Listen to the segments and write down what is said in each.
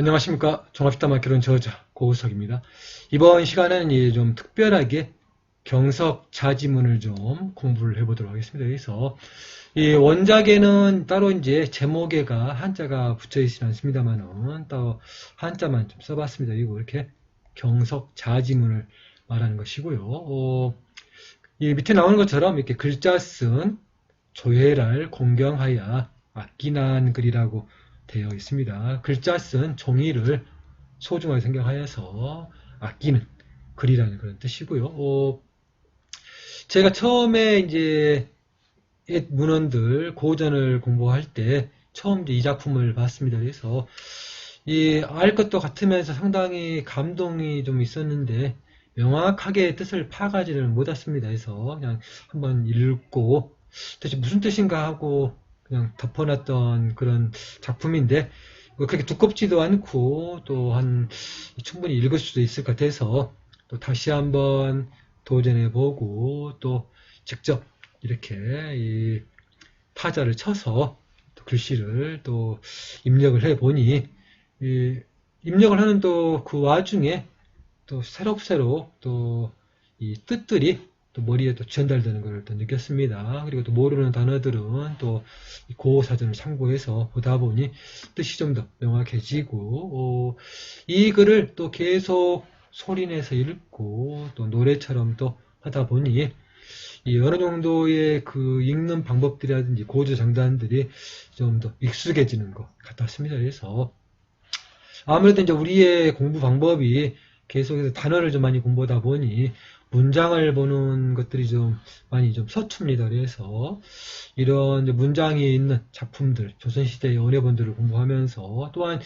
안녕하십니까. 종합식당마켓론 저자 고우석입니다. 이번 시간은 좀 특별하게 경석 자지문을 좀 공부를 해보도록 하겠습니다. 그래서 이 원작에는 따로 이제 제목에가 한자가 붙여 있지는 않습니다만은 또 한자만 좀 써봤습니다. 그리고 이렇게 경석 자지문을 말하는 것이고요. 이 밑에 나오는 것처럼 이렇게 글자 쓴 조회랄 공경하여 아끼난 글이라고 되어 있습니다. 글자 쓴 종이를 소중하게 생각하여서 아끼는 글이라는 그런 뜻이고요. 제가 처음에 이제 옛 문헌들 고전을 공부할 때 처음 이제 이 작품을 봤습니다. 그래서 이 알 것도 같으면서 상당히 감동이 좀 있었는데 명확하게 뜻을 파가지를 못했습니다. 그래서 그냥 한번 읽고 대체 무슨 뜻인가 하고 그냥 덮어놨던 그런 작품인데 그렇게 두껍지도 않고 또 한 충분히 읽을 수도 있을 것 같아서 또 다시 한번 도전해보고 또 직접 이렇게 이 타자를 쳐서 또 글씨를 또 입력을 해보니 이 입력을 하는 또 그 와중에 또 새록새록 또 이 뜻들이 또 머리에 또 전달되는 걸 또 느꼈습니다. 그리고 또 모르는 단어들은 또 고사전을 참고해서 보다 보니 뜻이 좀 더 명확해지고 이 글을 또 계속 소리내서 읽고 또 노래처럼 또 하다 보니 이 어느 정도의 그 읽는 방법들이라든지 고조 장단들이 좀 더 익숙해지는 것 같았습니다. 그래서 아무래도 이제 우리의 공부 방법이 계속해서 단어를 좀 많이 공부하다 보니 문장을 보는 것들이 좀 많이 좀 서툽니다. 그래서 이런 이제 문장이 있는 작품들, 조선시대의 언어본들을 공부하면서 또한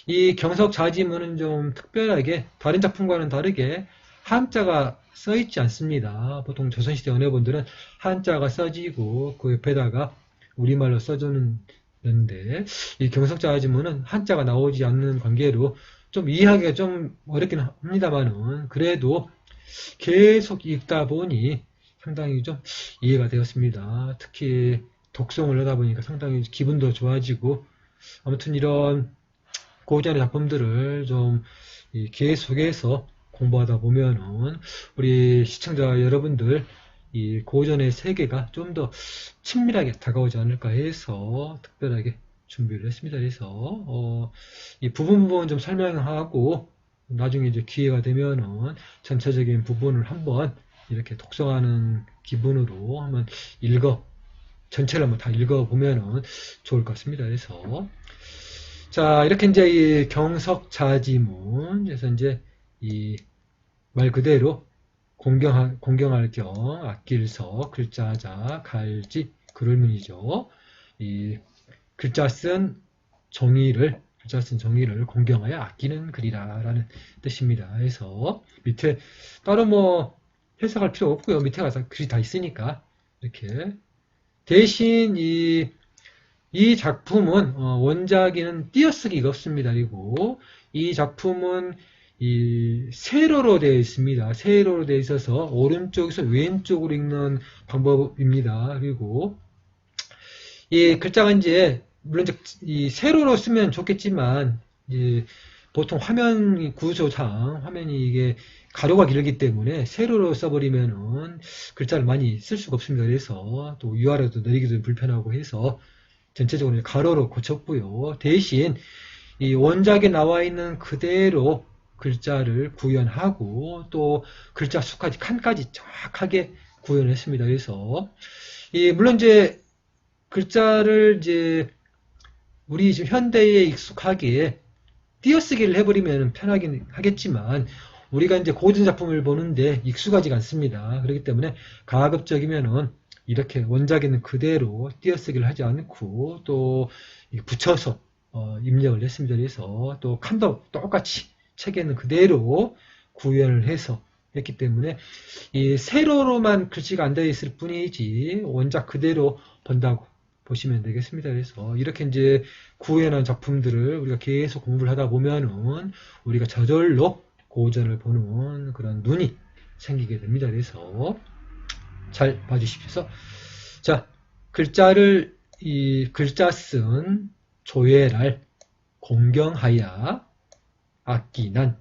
이 경석자지문은 좀 특별하게 다른 작품과는 다르게 한자가 써있지 않습니다. 보통 조선시대 언어본들은 한자가 써지고 그 옆에다가 우리말로 써주는데 이 경석자지문은 한자가 나오지 않는 관계로 좀 이해하기가 좀 어렵긴 합니다만은 그래도 계속 읽다 보니 상당히 좀 이해가 되었습니다. 특히 독송을 하다 보니까 상당히 기분도 좋아지고 아무튼 이런 고전의 작품들을 좀 계속해서 공부하다 보면은 우리 시청자 여러분들 이 고전의 세계가 좀 더 친밀하게 다가오지 않을까 해서 특별하게 준비를 했습니다. 그래서 이 부분 좀 설명하고 나중에 이제 기회가 되면은 전체적인 부분을 한번 이렇게 독서하는 기분으로 한번 전체를 한번 다 읽어보면은 좋을 것 같습니다. 그래서 자, 이렇게 이제 이 경석자지문, 그래서 이제 이 말 그대로 공경할 겸, 아낄서, 글자자, 갈지, 그를문이죠. 이 글자 쓴 종이를 공경하여 아끼는 글이라라는 뜻입니다. 그래서 밑에 따로 뭐 해석할 필요 없고요. 밑에 가서 글이 다 있으니까 이렇게 대신 이 작품은 원작에는 띄어쓰기가 없습니다. 그리고 이 작품은 이 세로로 되어 있습니다. 세로로 되어 있어서 오른쪽에서 왼쪽으로 읽는 방법입니다. 그리고 이 글자가 이제 물론 이 세로로 쓰면 좋겠지만 이제 보통 화면 구조상 화면이 이게 가로가 길기 때문에 세로로 써버리면은 글자를 많이 쓸 수가 없습니다. 그래서 또 위아래도 내리기도 불편하고 해서 전체적으로 가로로 고쳤고요. 대신 이 원작에 나와 있는 그대로 글자를 구현하고 또 글자 수까지 칸까지 정확하게 구현했습니다. 그래서 물론 이제 글자를 이제 우리 지금 현대에 익숙하게 띄어쓰기를 해버리면 편하긴 하겠지만 우리가 이제 고전 작품을 보는데 익숙하지가 않습니다. 그렇기 때문에 가급적이면은 이렇게 원작에는 그대로 띄어쓰기를 하지 않고 또 붙여서 입력을 했습니다. 그래서 또 칸도 똑같이 책에는 그대로 구현을 해서 했기 때문에 이 세로로만 글씨가 안 되어 있을 뿐이지 원작 그대로 본다고 보시면 되겠습니다. 그래서 이렇게 이제 구현한 작품들을 우리가 계속 공부를 하다 보면은 우리가 저절로 고전을 보는 그런 눈이 생기게 됩니다. 그래서 잘 봐주십시오. 자, 글자 쓴 조예랄 공경하야 아끼난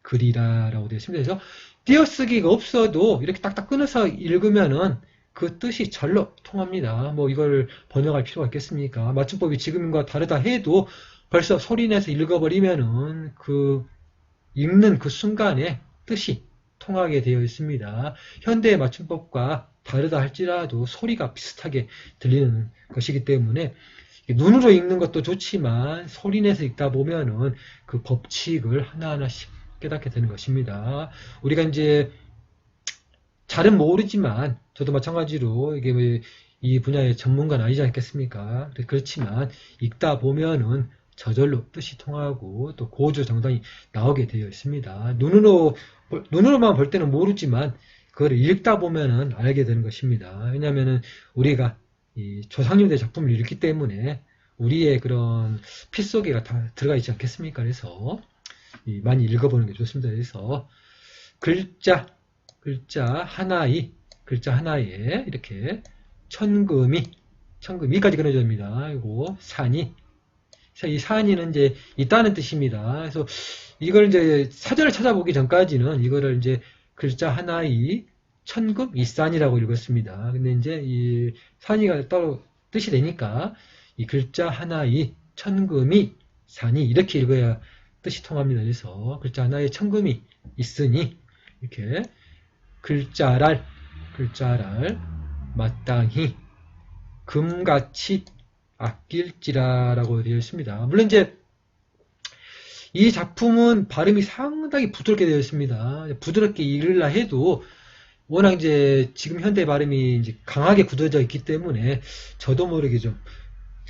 그리라라고 되어 있습니다. 그래서 띄어쓰기가 없어도 이렇게 딱딱 끊어서 읽으면은 그 뜻이 절로 통합니다. 뭐 이걸 번역할 필요가 있겠습니까? 맞춤법이 지금과 다르다 해도 벌써 소리내서 읽어버리면은 그 읽는 그 순간에 뜻이 통하게 되어 있습니다. 현대의 맞춤법과 다르다 할지라도 소리가 비슷하게 들리는 것이기 때문에 눈으로 읽는 것도 좋지만 소리내서 읽다 보면은 그 법칙을 하나하나씩 깨닫게 되는 것입니다. 우리가 이제 잘은 모르지만 저도 마찬가지로 이게 이 분야의 전문가는 아니지 않겠습니까? 그렇지만 읽다 보면은 저절로 뜻이 통하고 또 고조정당이 나오게 되어 있습니다. 눈으로만 볼 때는 모르지만 그걸 읽다 보면은 알게 되는 것입니다. 왜냐하면은 우리가 이 조상님들의 작품을 읽기 때문에 우리의 그런 피 속에가 다 들어가 있지 않겠습니까? 그래서 많이 읽어보는 게 좋습니다. 그래서 글자 하나에 이렇게 천금이까지 끊어져야 됩니다. 그리고 산이, 이 산이는 이제 있다는 뜻입니다. 그래서 이걸 이제 사전을 찾아보기 전까지는 이거를 이제 글자 하나이 천금 이산이라고 읽었습니다. 근데 이제 이 산이가 따로 뜻이 되니까 이 글자 하나이 천금이 산이 이렇게 읽어야 뜻이 통합니다. 그래서 글자 하나에 천금이 있으니 이렇게 글자랄 마땅히 금같이 아낄지라라고 되어 있습니다. 물론 이제 이 작품은 발음이 상당히 부드럽게 되어 있습니다. 부드럽게 읽으려 해도 워낙 이제 지금 현대 발음이 이제 강하게 굳어져 있기 때문에 저도 모르게 좀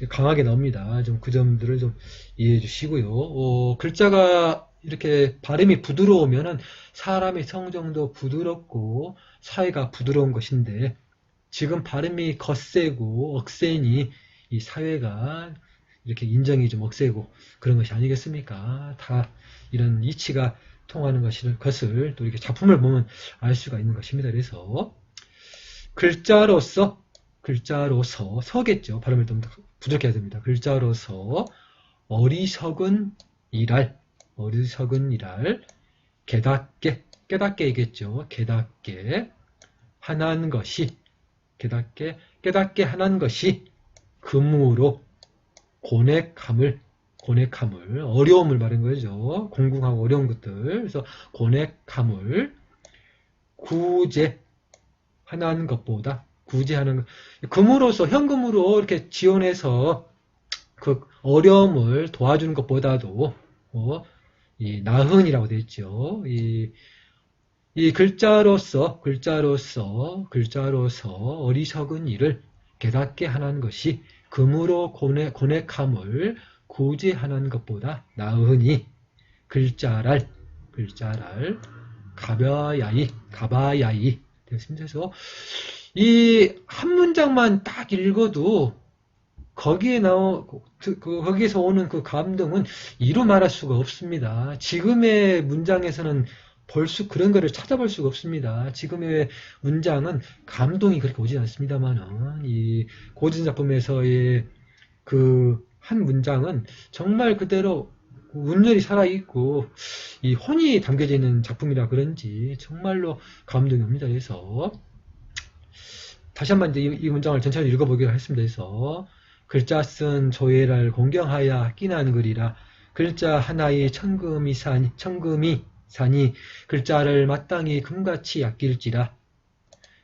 강하게 나옵니다. 좀 그 점들을 좀 이해해 주시고요. 글자가 이렇게 발음이 부드러우면은 사람의 성정도 부드럽고 사회가 부드러운 것인데 지금 발음이 거세고 억세니 이 사회가 이렇게 인정이 좀 억세고 그런 것이 아니겠습니까? 다 이런 이치가 통하는 것을 또 이렇게 작품을 보면 알 수가 있는 것입니다. 그래서 글자로서 서겠죠. 발음을 좀 부드럽게 해야 됩니다. 글자로서 어리석은 일할 깨닫게이겠죠. 깨닫게 하는 것이 깨닫게 하는 것이 금으로 고뇌감을 어려움을 말한 거죠. 공공하고 어려운 것들. 그래서 고뇌감을 구제하는 것보다 구제하는 것. 금으로서 현금으로 이렇게 지원해서 그 어려움을 도와주는 것보다도 이 나흔이라고 되어 있죠. 이 글자로서 어리석은 일을 깨닫게 하는 것이 금으로 고뇌감을 구제하는 것보다 나으니 글자랄 가봐야이 되었습니다. 그래서 이 한 문장만 딱 읽어도 거기에서 오는 그 감동은 이루 말할 수가 없습니다. 지금의 문장에서는 그런 거를 찾아볼 수가 없습니다. 지금의 문장은 감동이 그렇게 오지 않습니다만은, 이 고전 작품에서의 그 한 문장은 정말 그대로 운율이 살아있고, 이 혼이 담겨져 있는 작품이라 그런지 정말로 감동이 옵니다. 그래서, 다시 한번 이제 이 문장을 전체를 읽어보기로 했습니다. 그래서, 글자 쓴 조예랄 공경하여 끼난 글이라 글자 하나의 천금이 사니 글자를 마땅히 금같이 아낄지라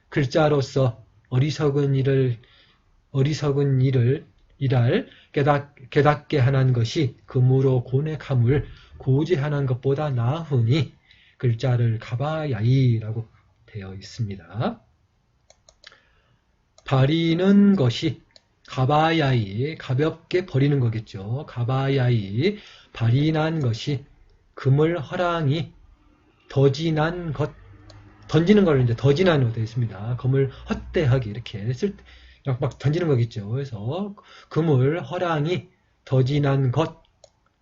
글자로서 어리석은 일을 깨닫게 하는 것이 금으로 고뇌감을 구제하는 것보다 나으니 글자를 가봐야이라고 되어 있습니다. 버리는 것이 가봐야이 가볍게 버리는 거겠죠. 가봐야이 발인한 것이 금을 허랑이 더진한 것 던지는 걸 이제 더진한으로 되어 있습니다. 금을 헛되하게 이렇게 막 던지는 거겠죠. 그래서 금을 허랑이 더진한 것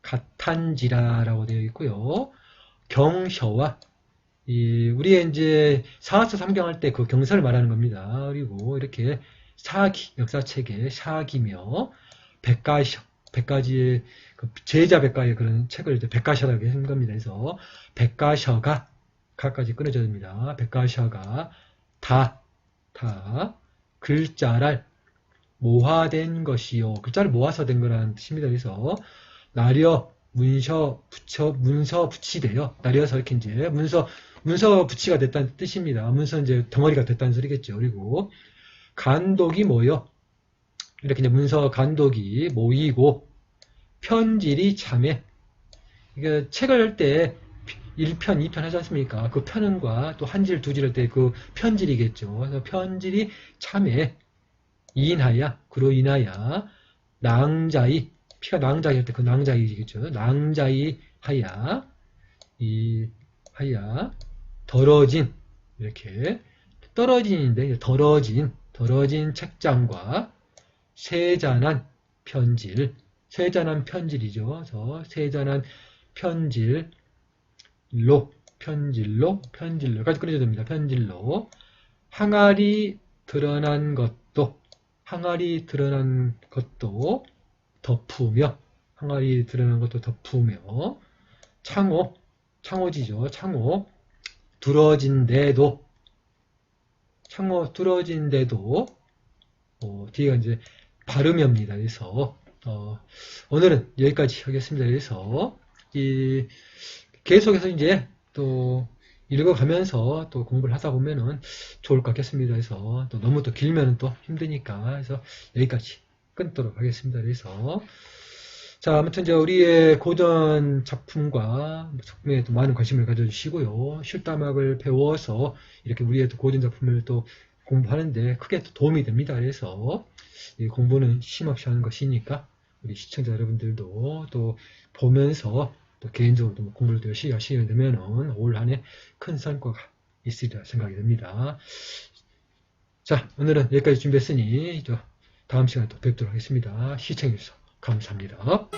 같한지라라고 되어 있고요. 경셔와 우리의 이제 사화서 삼경할 때 그 경서를 말하는 겁니다. 그리고 이렇게 역사책에 사기며 100가지의 그 제자백과의 그런 책을 이제 백가셔라고 한 겁니다. 그래서 백가셔가 가까지 끊어져야 됩니다. 백가셔가 다 글자를 모화된 것이요. 글자를 모아서 된 거라는 뜻입니다. 그래서 나려 문서 붙이되요. 나려서 이렇게 이제 문서 붙이가 됐다는 뜻입니다. 문서 이제 덩어리가 됐다는 소리겠죠. 그리고 간독이 모여 이렇게 이제 문서 간독이 모이고 편질이 참해. 이게 책을 할 때 1편, 2편 하지 않습니까? 그 편은과 또 한 질, 두 질 할 때 그 편질이겠죠. 그래서 편질이 참해. 인하야, 그로 인하여 낭자이, 피가 낭자이 할 때 그 낭자이겠죠. 낭자이 하야, 덜어진, 이렇게 떨어진인데 덜어진 책장과 세잔한 세잔한 편질이죠. 그래서 세잔한 편질로까지 끊어져야 됩니다. 편질로 항아리 드러난 것도 덮으며 창호지죠. 창호 뚫어진데도 뒤가 이제 발음입니다. 그래서 오늘은 여기까지 하겠습니다. 그래서 계속해서 이제 또 읽어가면서 또 공부를 하다 보면은 좋을 것 같겠습니다. 그래서 또 너무 또 길면은 또 힘드니까 그래서 여기까지 끊도록 하겠습니다. 그래서 자, 아무튼 이제 우리의 고전 작품과 작품에 또 많은 관심을 가져주시고요. 실담학을 배워서 이렇게 우리의 또 고전 작품을 또 공부하는데 크게 또 도움이 됩니다. 그래서 이 공부는 쉼없이 하는 것이니까 우리 시청자 여러분들도 또 보면서 또 개인적으로 또 공부를 더 열심히 하시게 되면 올 한 해 큰 성과가 있으리라 생각이 됩니다. 자, 오늘은 여기까지 준비했으니 다음 시간에 또 뵙도록 하겠습니다. 시청해주셔서 감사합니다.